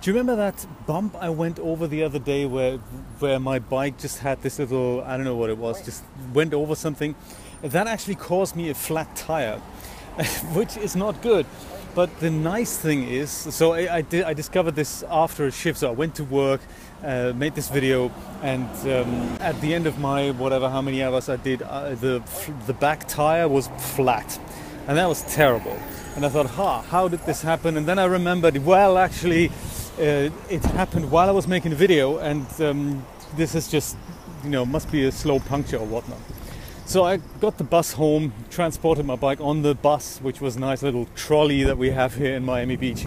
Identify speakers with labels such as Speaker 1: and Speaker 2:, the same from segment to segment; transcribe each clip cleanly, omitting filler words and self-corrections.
Speaker 1: Do you remember that bump I went over the other day where my bike just had this little, I don't know what it was, just went over something? That actually caused me a flat tire, which is not good. But the nice thing is, so I discovered this after a shift. So I went to work, made this video, and at the end of my whatever, how many hours I did, the back tire was flat, and that was terrible. And I thought, how did this happen? And then I remembered, well, actually, it happened while I was making a video, and this is just, must be a slow puncture or whatnot. So I got the bus home, transported my bike on the bus, which was a nice little trolley that we have here in Miami Beach.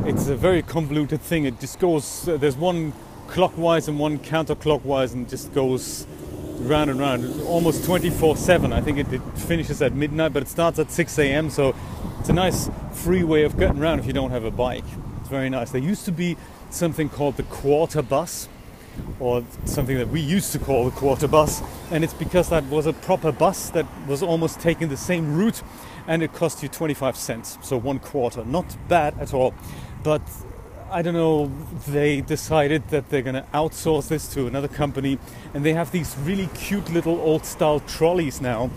Speaker 1: It's a very convoluted thing. It just goes, there's one clockwise and one counterclockwise, and just goes round and round, almost 24/7. I think it finishes at midnight, but it starts at 6 a.m. So it's a nice free way of getting around if you don't have a bike. It's very nice. There used to be something called the quarter bus, or something that we used to call the quarter bus, and it's because that was a proper bus that was almost taking the same route, and it cost you 25 cents, so 1/4. Not bad at all, but I don't know, they decided that they're going to outsource this to another company, and they have these really cute little old style trolleys now,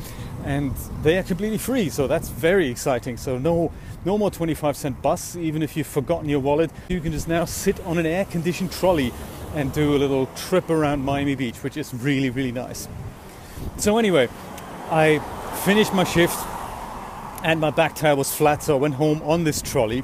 Speaker 1: and they are completely free, so that's very exciting. So no more 25-cent bus. Even if you've forgotten your wallet, you can just now sit on an air-conditioned trolley and do a little trip around Miami Beach, which is really, really nice. So anyway, I finished my shift and my back tire was flat, so I went home on this trolley,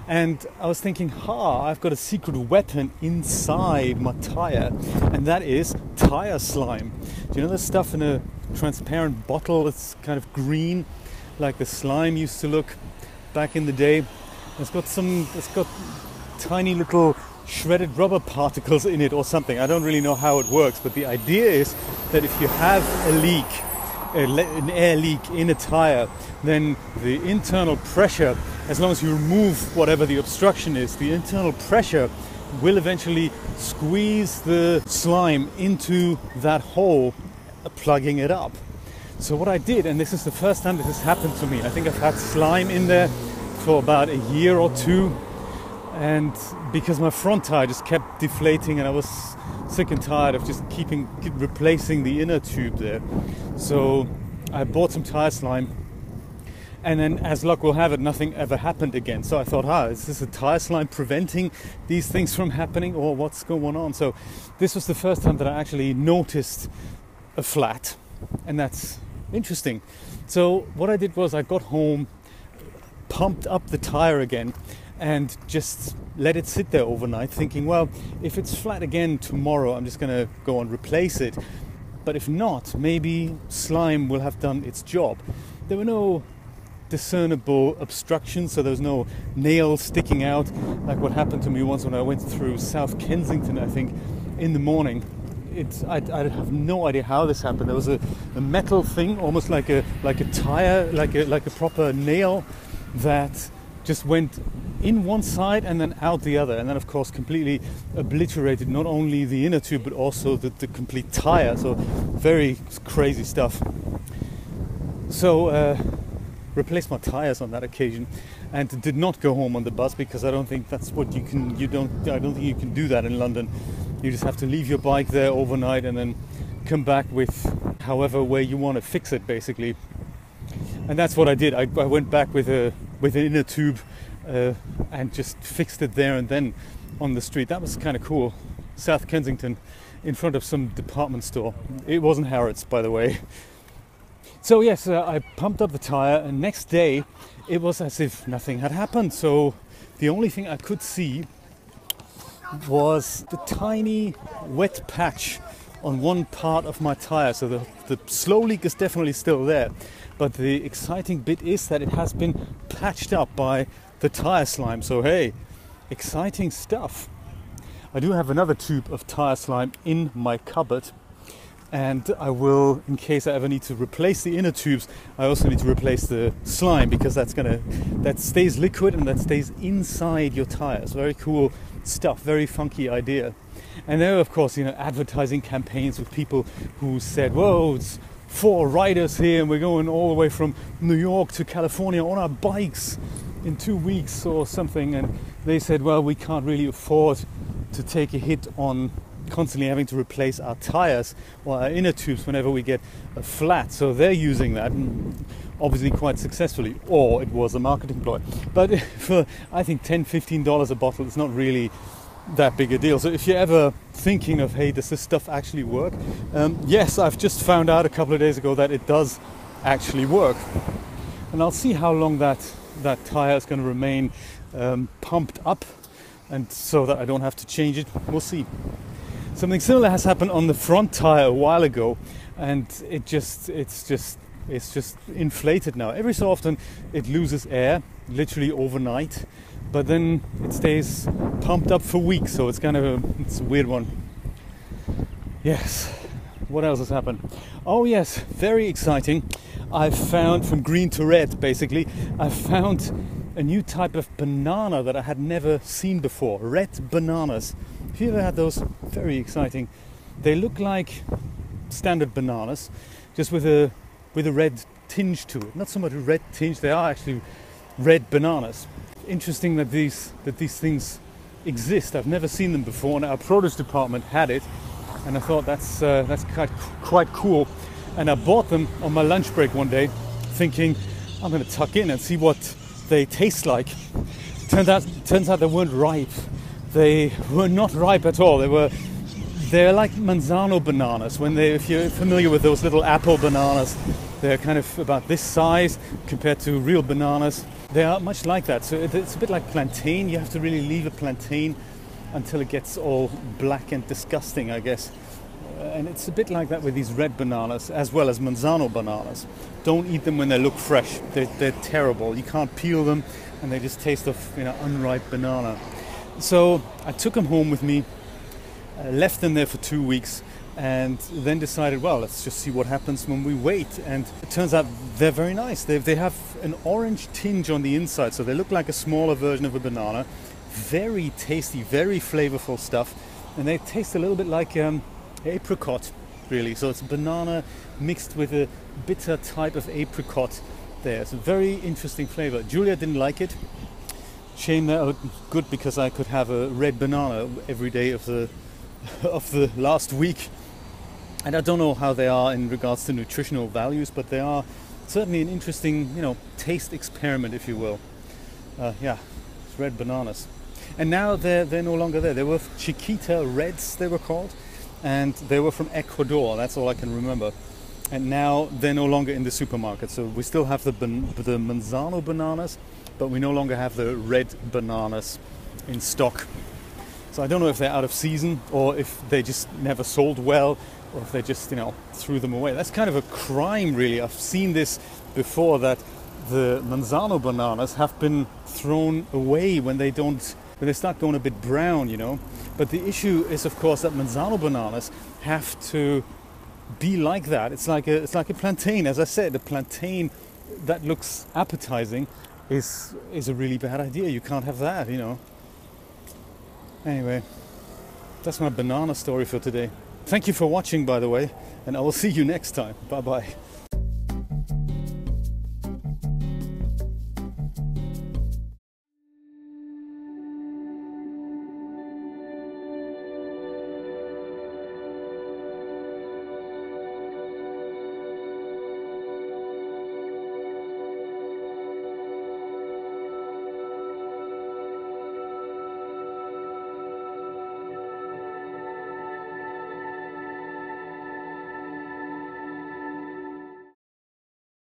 Speaker 1: and I was thinking, I've got a secret weapon inside my tire, and that is Tyre Slime. Do you know the stuff in a transparent bottle that's kind of green, like the slime used to look back in the day? It's got tiny little shredded rubber particles in it or something. I don't really know how it works, but the idea is that if you have a leak, an air leak in a tire, then the internal pressure, as long as you remove whatever the obstruction is, the internal pressure will eventually squeeze the slime into that hole, plugging it up. So what I did, and this is the first time this has happened to me, I think I've had slime in there for about a year or two, and because my front tire just kept deflating, and I was sick and tired of just replacing the inner tube there. So I bought some Tyre Slime, and then, as luck will have it, nothing ever happened again. So I thought, is this a Tyre Slime preventing these things from happening, or what's going on? So this was the first time that I actually noticed a flat, and that's interesting. So what I did was I got home, pumped up the tire again, and just let it sit there overnight, thinking, well, if it's flat again tomorrow, I'm just going to go and replace it. But if not, maybe slime will have done its job. There were no discernible obstructions, so there was no nail sticking out, like what happened to me once when I went through South Kensington, I think, in the morning. I have no idea how this happened. There was a metal thing, almost like a tire, like a proper nail, that just went in one side and then out the other, and then of course completely obliterated not only the inner tube but also the complete tire. So very crazy stuff. So replaced my tires on that occasion, and did not go home on the bus, because I don't think that's what I don't think you can do that in London. You just have to leave your bike there overnight and then come back with however way you want to fix it, basically. And that's what I did. I went back with an inner tube and just fixed it there and then on the street. That was kind of cool. South Kensington, in front of some department store. It wasn't Harrods, by the way. So yes, I pumped up the tire, and next day it was as if nothing had happened. So the only thing I could see was the tiny wet patch on one part of my tire. So the slow leak is definitely still there, but the exciting bit is that it has been patched up by the Tyre Slime. So hey, exciting stuff. I do have another tube of Tyre Slime in my cupboard, and I will, in case I ever need to replace the inner tubes, I also need to replace the slime, because that stays liquid and that stays inside your tires. Very cool stuff, very funky idea. And there are, of course, advertising campaigns with people who said, whoa, it's 4 riders here and we're going all the way from New York to California on our bikes in 2 weeks or something, and they said, well, we can't really afford to take a hit on constantly having to replace our tires or our inner tubes whenever we get a flat. So they're using that, obviously quite successfully, or it was a marketing ploy. But for, I think, $10-15 a bottle, it's not really that big a deal. So if you're ever thinking of, hey, does this stuff actually work? Yes, I've just found out a couple of days ago that it does actually work. And I'll see how long that tire is going to remain pumped up, and so that I don't have to change it. We'll see. Something similar has happened on the front tire a while ago, and it's just inflated now. Every so often it loses air, literally overnight, but then it stays pumped up for weeks. So it's a weird one. Yes. What else has happened? Oh yes, very exciting. I've found, from green to red basically, I've found a new type of banana that I had never seen before. Red bananas. Have you ever had those? Very exciting. They look like standard bananas, just with a red tinge to it. Not so much a red tinge, they are actually red bananas. Interesting that these things exist. I've never seen them before, and our produce department had it, and I thought that's quite cool. And I bought them on my lunch break one day, thinking I'm going to tuck in and see what they taste like. Turns out they weren't ripe. They were not ripe at all. They're like manzano bananas. If you're familiar with those little apple bananas, they're kind of about this size compared to real bananas. They are much like that. So it's a bit like plantain. You have to really leave a plantain until it gets all black and disgusting, I guess. And it's a bit like that with these red bananas, as well as manzano bananas. Don't eat them when they look fresh. They're terrible. You can't peel them, and they just taste of unripe banana. So I took them home with me, left them there for 2 weeks, and then decided, well, let's just see what happens when we wait. And it turns out they're very nice. They have an orange tinge on the inside, so they look like a smaller version of a banana. Very tasty, very flavorful stuff, and they taste a little bit like apricot, really. So it's banana mixed with a bitter type of apricot there. It's a very interesting flavor. Julia didn't like it. Shame that. Good, because I could have a red banana every day of the last week. And I don't know how they are in regards to nutritional values, but they are certainly an interesting, taste experiment, if you will. Yeah, it's red bananas. And now they're no longer there. They were Chiquita Reds, they were called, and they were from Ecuador. That's all I can remember. And now they're no longer in the supermarket. So we still have the manzano bananas, but we no longer have the red bananas in stock. So I don't know if they're out of season, or if they just never sold well, or if they just, threw them away. That's kind of a crime, really. I've seen this before, that the manzano bananas have been thrown away when they start going a bit brown, But the issue is, of course, that manzano bananas have to be like that. It's like a plantain. As I said, the plantain that looks appetizing is a really bad idea. You can't have that, Anyway, that's my banana story for today. Thank you for watching, by the way, and I will see you next time. Bye bye.